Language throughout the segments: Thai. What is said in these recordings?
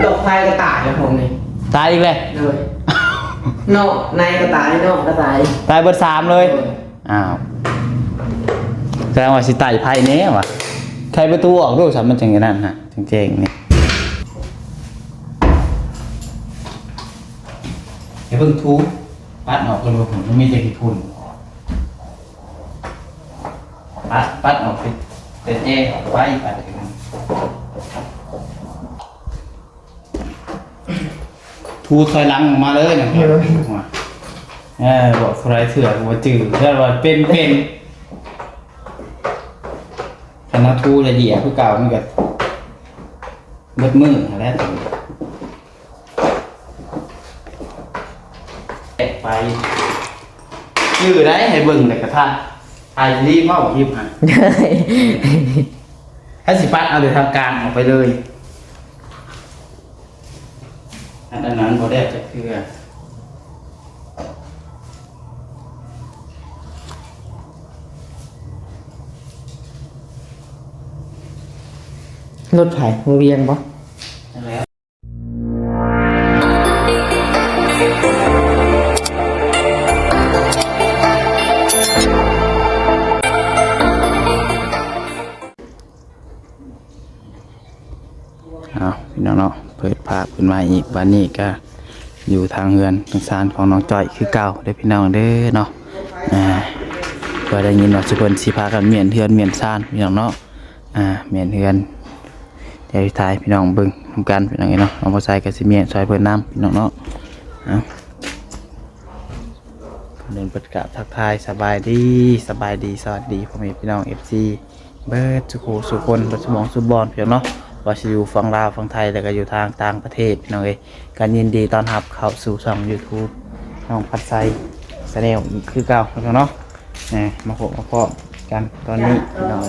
ดอกไฟกระต่ายนะผมนี่ตายอีกเลยนอกในกระต่ายนอกกระต่ายตายเบอร์3เลยอ้าวแสดงว่าสิตายไพ่เนี้ยวะใครประตูออกลูกสามมันจังอย่างนั้นฮะจริงๆนี่อย่าเพิ่งทุบปัดออกกันว่าผมมันมีแต่ขี้ฝุ่นปัดออกเป็นแอร์ออกไว้ปัดถึงทูถอยหลังออกมาเลยนะบอกใครเถื่อนว่าจืดแล้วว่าเป็นคณะทูละเอียดคือเก่ามันก็เบิดมือแล้วไปยืดได้ให้เบิ่งแต่กระทะไอ้รีบมาบอกยิบฮะถ้าสิปัดเอาโดยทางการออกไปเลยอันนั้นพอได้จะคือรถไถมือเวียงปะแล้วพี่น้องเนาะเปิดภาพขึ้นมาอีกวันนี้ก็อยู่ทางเฮือนทางซานของน้องจ้อยคือเก่าได้พี่น้องเด้อเนาะเพื่อได้ยินว่าทุกคนสิพากันเมียนเฮือนเมียนซานพี่น้องเนาะเมียนเฮือนเดี๋ยวท้ายพี่น้องเบิ่งทำกันพี่น้องเนาะน้องพอใส่กับสิเมียนซอยเพิ่นน้ำพี่น้องเนาะเดินประกาศทักทายสบายดีสวัสดีพ่อแม่พี่น้อง FC เบิร์ดสุคนบัสมองสุบอลพี่น้องเนาะว่าจะอยู่ฝั่งลาวฝั่งไทยแต่ก็อยู่ทางต่างประเทศพี่น้องการยินดีต้อนรับเข้าสู่ช่อง YouTube น้องพัดไซแสดงคือเก่าพี่น้องเนาะมาพบกันตอนนี้พี่น้อง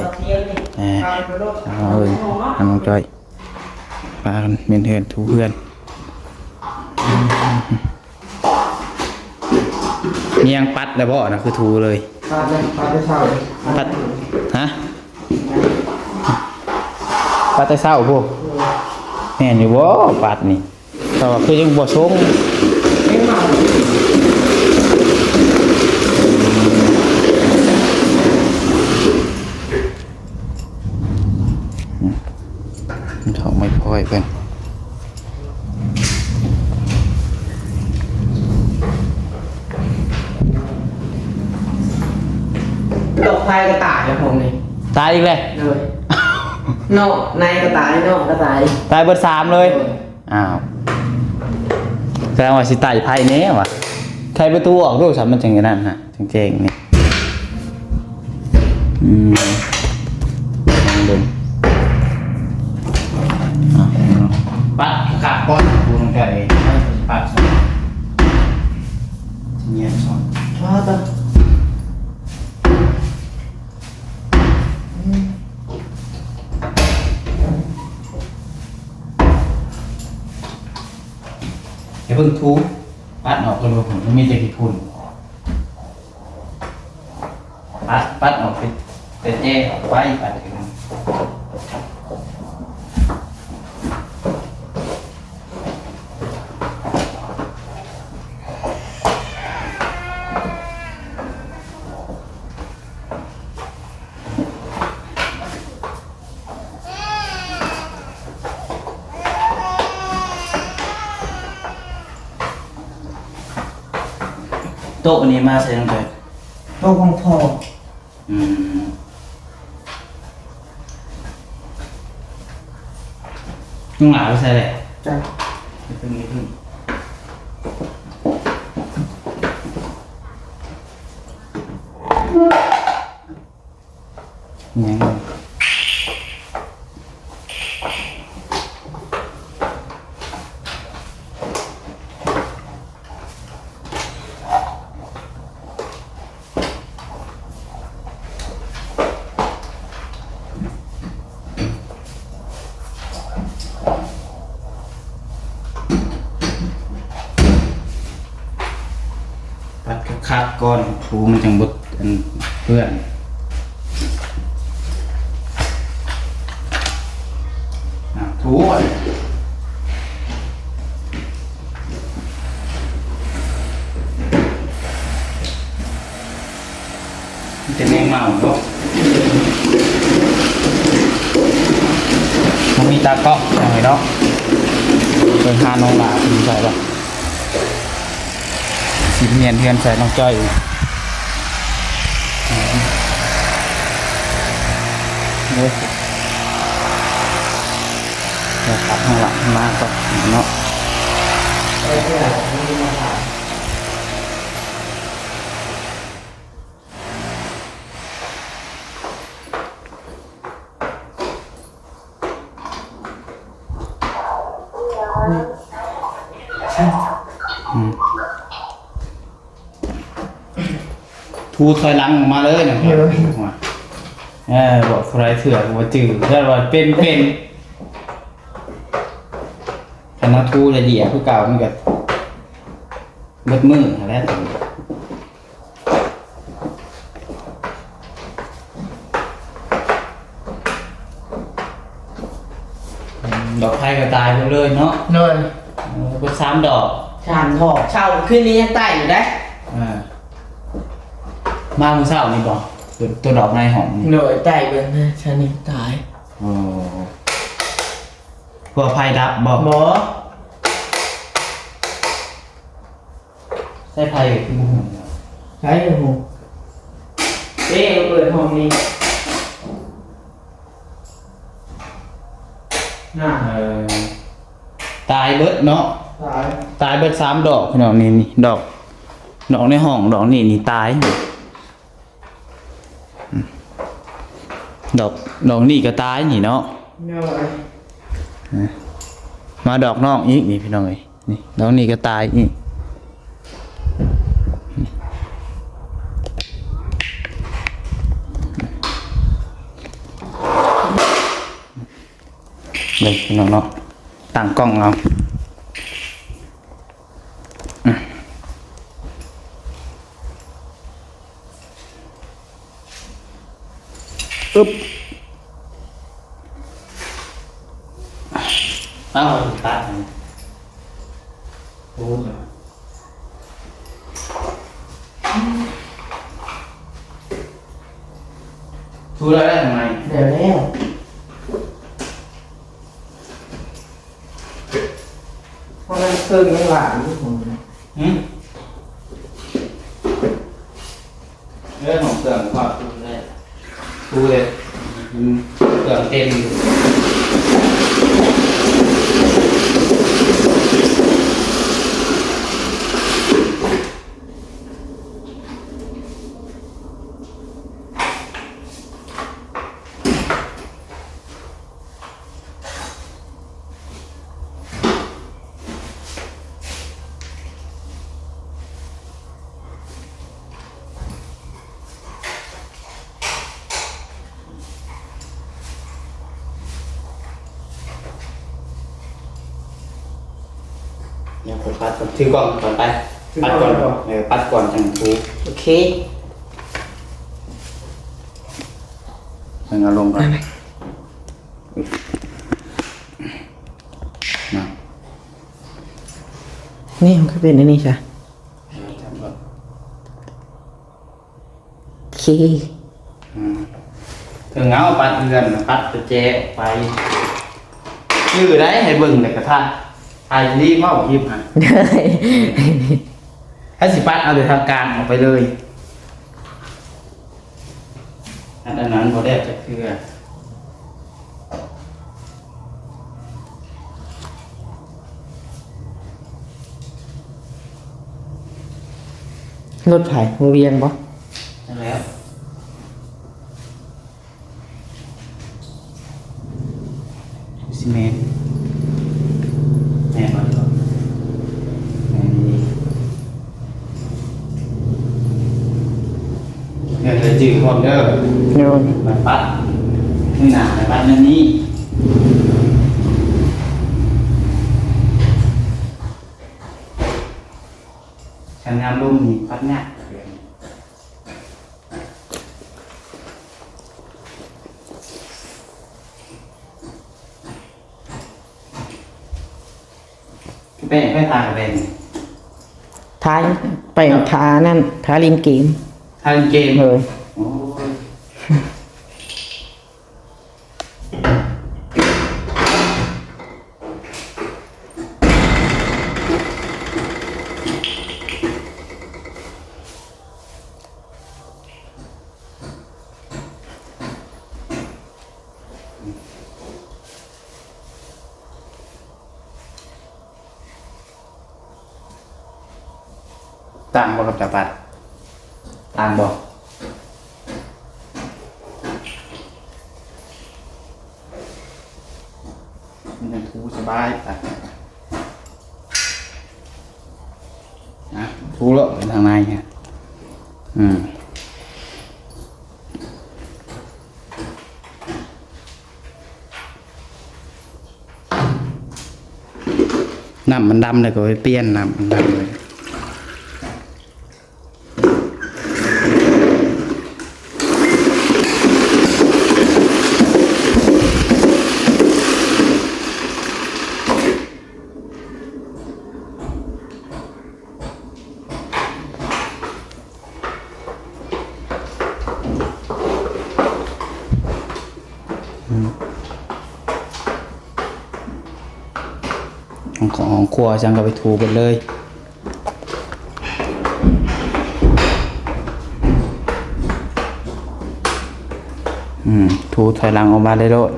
น้องจอยพากันเมียนเฮือนทูเพื่อนเมียงปัดแล้วบ่นะคือทูเลยปัดได้เศร้าปัดฮะปัดแต่เศร้าพวกแม่นอยู่บ่ปัดนี่แต่ว่าคือยังบ่ชงมันถอกไม่ค่อยเพิ่นดอกไฟกระต่ายนะผมนี่ตายอีกเลยนอกในกระต่ายนอกกระต่ายตายเบอร์3เลยอ้าวแสดงว่าสิตายไพ่เนี้ยวะใครประตูออกลูกสามมันจังอย่างนั้นฮะจริงๆนี่ลองดูปัดขาดก้อนปูลงไปปัดเงี้ยสอนชอบจ้ะอย่าเพิ่งทุบปัดออกกันว่าผมมันมีแต่ขี้ฝุ่นปัดออกเป็นแอร์ออกไว้ปัดถึงโต๊ะอันนี้มาใส่ลงไปโต๊ะของพ่อนุ่งหลาไปใส่เลยจ้ะพึ่งยังปัดคักก่อนถูมันจังบดเพื่อนถู ก็ยังไงเนาะเดินหาน้องหลาดีใจป่ะสีเนียนเทียนใส่น้องจ้อยเดี๋ยวขับข้างหลังมาก็เนาะทูถอยหลังออกมาเลยนะบอกใครเถื่อนว่าจืดถ้าว่าเป็นคณะทูจะเหยียบคือเก่ามันกับเบิดมืออะไรต่างดอกไผ่ก็ตายไปเลยเนาะ เลย ก็3 ดอก ชามทอกเช่าคืนนี้ยังใต้อยู่ได้ มาเมื่อเช้านี่บอกตัวดอกในหอมนี่ เลยใต้เบิ่งนะชานี่ตาย โอ้พวกไผ่ดับบอก หมอ ใส่ไผ่คือมุม ใช้หูเอ๊ะเปิดห้องนี้น่า ตายเบิดเนาะ ตาย เบิด3 ดอกพี่น้องนี่ดอกในห้องดอกนี่ตายดอกนี่ก็ตายนี่เนาะ เลย มาดอกนอกอีกนี่พี่น้องเอ้ยนี่ดอกนี่ก็ตายนี่เลยพี่น้องเนาะตั้งกล้องเอาอึ๊บเอาตัดโอ้ยทูแล้วได้ทำไม เดี๋ยวแล้วเพราะมันเครื่องยังหวานอยู่ผม เรื่องของเครื่องก็ทูเลยเครื่องเต็มอยู่เดี๋ยวผมปัดก่อนถือกล้องก่อนไปปัดก่อนปัดก่อนจังทู โอเค มันเอาลงก่อนนะ นี่มันคือเป็นอันนี้ใช่โอเค ถึงเอาปัดเงินปัดตะเจออกไปชื่อได้ให้เบิ่งในกระทะไอ้รีบเอาคลิปฮะ ได้ ถ้าสิปัดเอาโดยทางการออกไปเลยอันนั้นพอได้จะคือรถไผ่มือเวียงบ่ นั่นแล้วซีเมนต์แน่นอนครับเนี่ยจะจืดความเด้อ โน่น แบบปัดนี่หนาแบบปัดนั่นนี่ฉันงามลุ่มนี่ปัดเนี่ยเป็นทางเป็น ท้ายไปท้านั่นท้าลินเกม ทางเกม เลย โอ้ย ต่างบ่กับจับปัดต่างบ่มันยังทูสบายปัดนะทูแล้วเป็นทางในเนี่ยน้ำมันดำเลยก็ไปเปลี่ยนน้ำมันดำเลยของครัวจังก็ไปถูกันเลยถูถอยหลังออกมาเลยโลด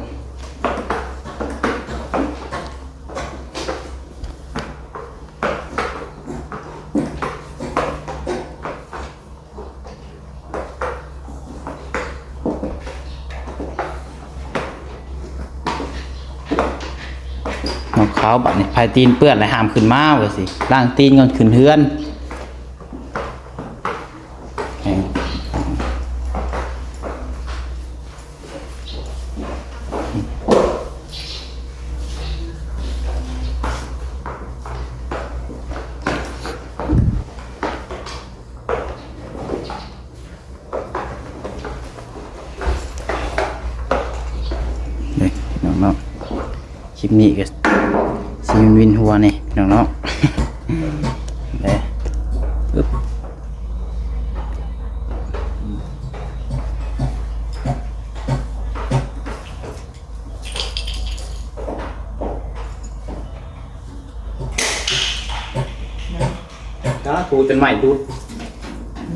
ขาวบัดนี่ภายตีนเปื้อนเลยห้ามขึ้นมาเลยสิล่างตีนก่อนขึ้นเฮือนนี่น้องๆคลิปนี้ก็ซีมันวินหัวนี่น้องๆเลยอึ๊บก็ทูจนใหม่ทู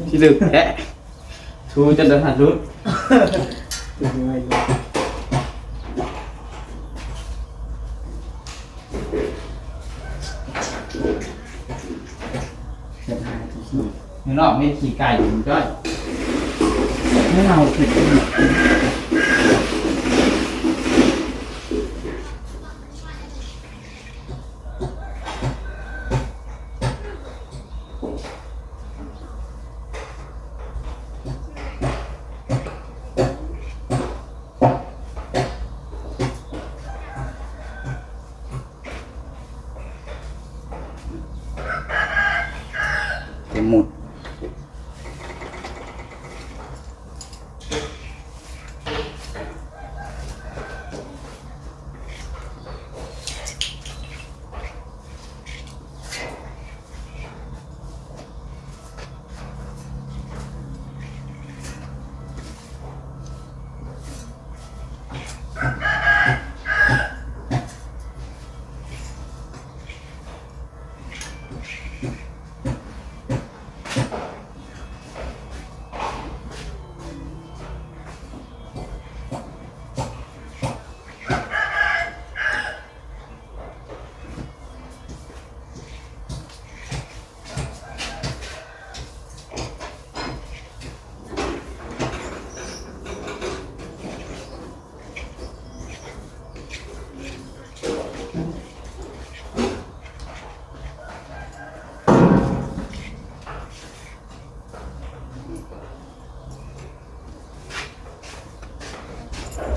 ที่ลึกแท้ทูจนเดินหัดรุดนี่นอกไม่ขี่ไก่อยู่ก็ไม่เอาผิดเต็มหมด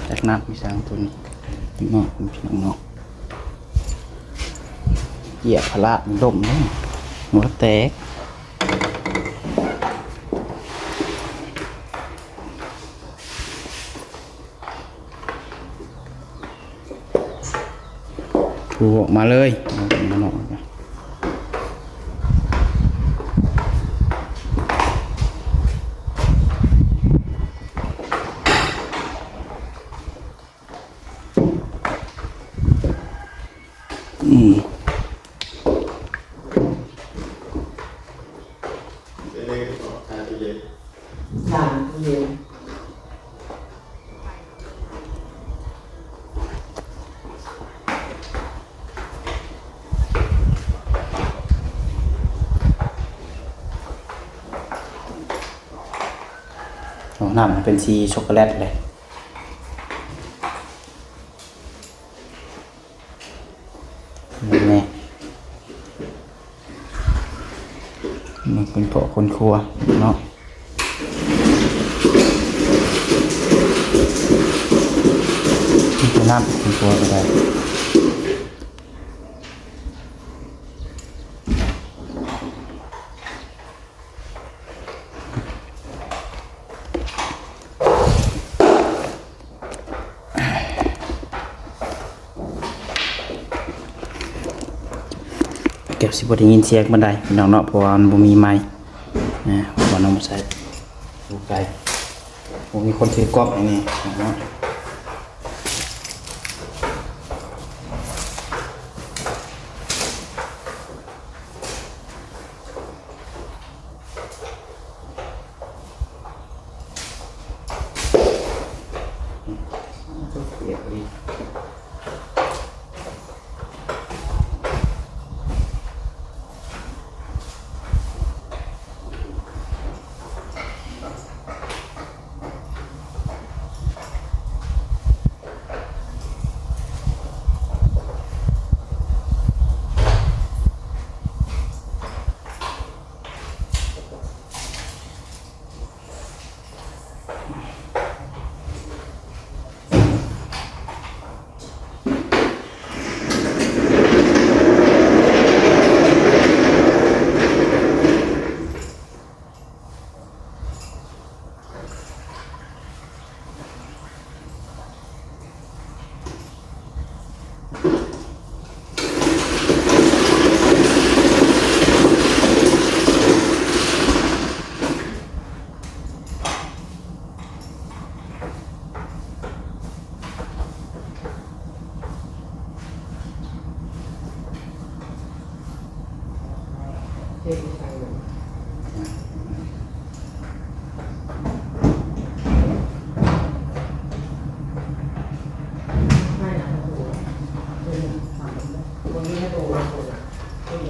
จากนั้นมีสางตัวนี้เนาะพี่น้องเนาะเหยียบพละดมเลยหัวแตกถูออกมาเลยมันออกมา น้ำเป็นสีช็อกโกแลตเลยนี่มันเป็นพวกคนครัวเนาะน้ำคนครัวก็ได้เก็บสิบได้ยินเสียงบันไดพี่น้องเนาะเพราะว่ามันบ่มีไม้นะบ่น้องใส่ดูไกลบ่มีคนถือกล้องอย่างนี้เนาะ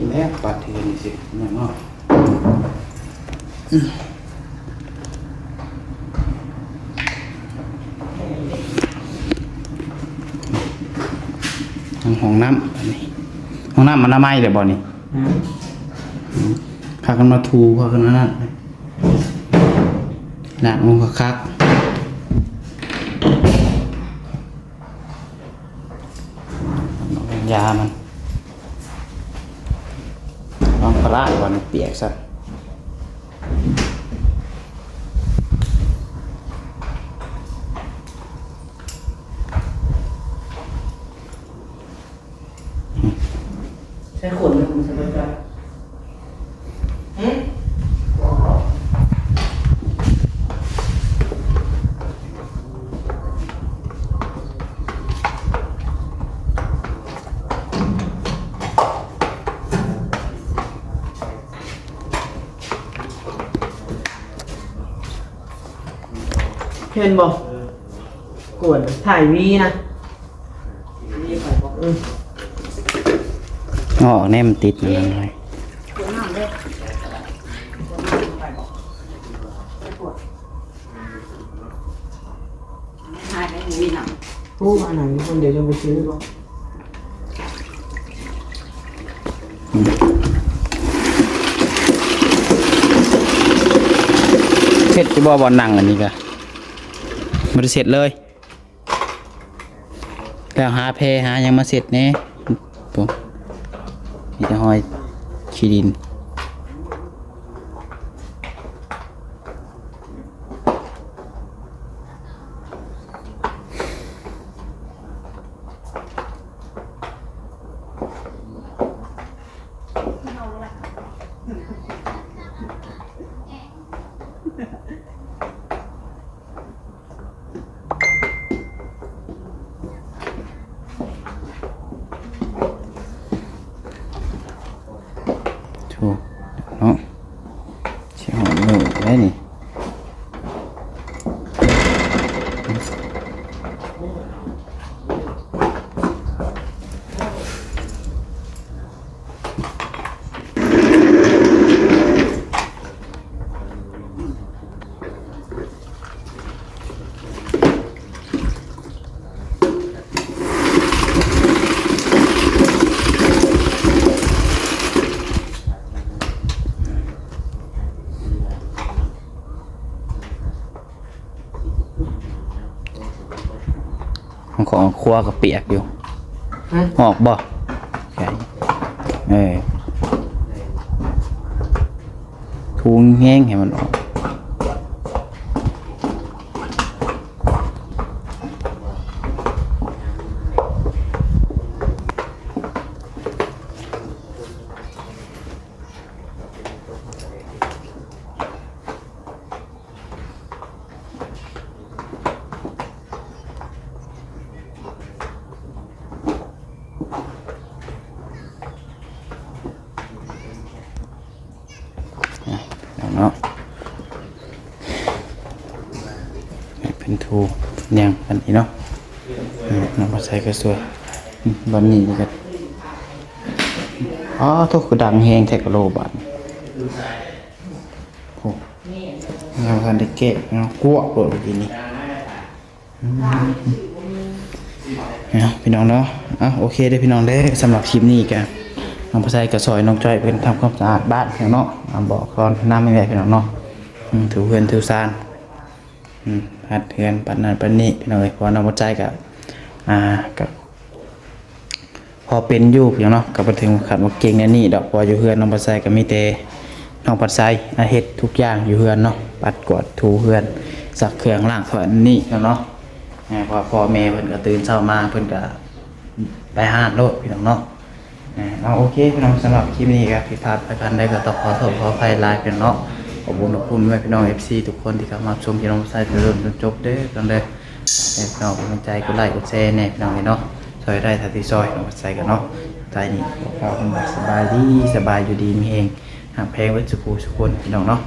แม่ปัดเทียนสิเนี่ยเนาะห้องน้ำอันนี้ห้องน้ำมันน้ำไหม้เดี๋ยวบ่นี่พากันมาทูพากันมานั่นหนักลงคักยามันลองปลาวันเปียกสักใช้ขนมันใช่ไหมจ๊ะเห็นบอกกวนถ่ายวีนะอ๋อแน่มันติดมันเลยผู้มาไหนคนเดี๋ยวจะไปซื้อบอกเสร็จที่บ่บอลนั่งอันนี้ก็บริเสร็จเลยแล้วหาเพหายังมาเสร็จเนี่ยปุ๊บนี่จะห้อยขี้ดินโธ่ ของครัวก็เปียกอยู่ออกบ่ใช่ทูงแห้งให้มันออกเนาะเป็นทูเนี่ยอันนี้เนาะน้ำมาใส่ก็สวยบันนี้ก็ทุกคือดังแหงแทกโลบันโอ้งานกันได้เกะงานกวกโดดเมื่อกี้นี้พี่น้องเนาะโอเคได้พี่น้องได้สำหรับคลิปนี้กันน้องพระไซกับซอยน้องจ้อยเป็นทำความสะอาดบ้านพี่น้องเนาะบอกก่อนน้ำไม่แหวกพี่น้องเนาะถือเฮือนถือซานพัดเฮือนปัดนั้นปัดนี้พี่น้องเลยพอน้องพระไซกับพอเป็นอยู่พี่น้องเนาะกับถึงขัดว่าเก่งในนี่ดอกพออยู่เฮือนน้องพระไซกับมีเตน้องพระไซเฮ็ดทุกอย่างอยู่เฮือนเนาะปัดกวาดถูเฮือนสักเครื่องล่างถอดนี่เนาะพอพ่อแม่เพิ่นก็ตื่นเช้ามาเพิ่นก็ไปหาโลดพี่น้องเนาะโอเคพี่น้องสำหรับคลิปนี้ครับผิดพลาดไปกันได้ก็ต้องขอโทษขออภัยหลายพี่น้องขอบคุณไว้พี่น้อง FC ทุกคนที่เข้ามาชมพี่น้องใส่จนเริ่มจนจบเด้อกันเด้อพี่น้องกำลังใจกดไลค์กดแชร์แน่พี่น้องเนาะซอยได้ทันทีซอยน้องใส่กันเนาะใจนี่ขอบคุณสบายดีสบายอยู่ดีมีเองหากแพงไว้สุขสุขคนพี่น้องเนาะ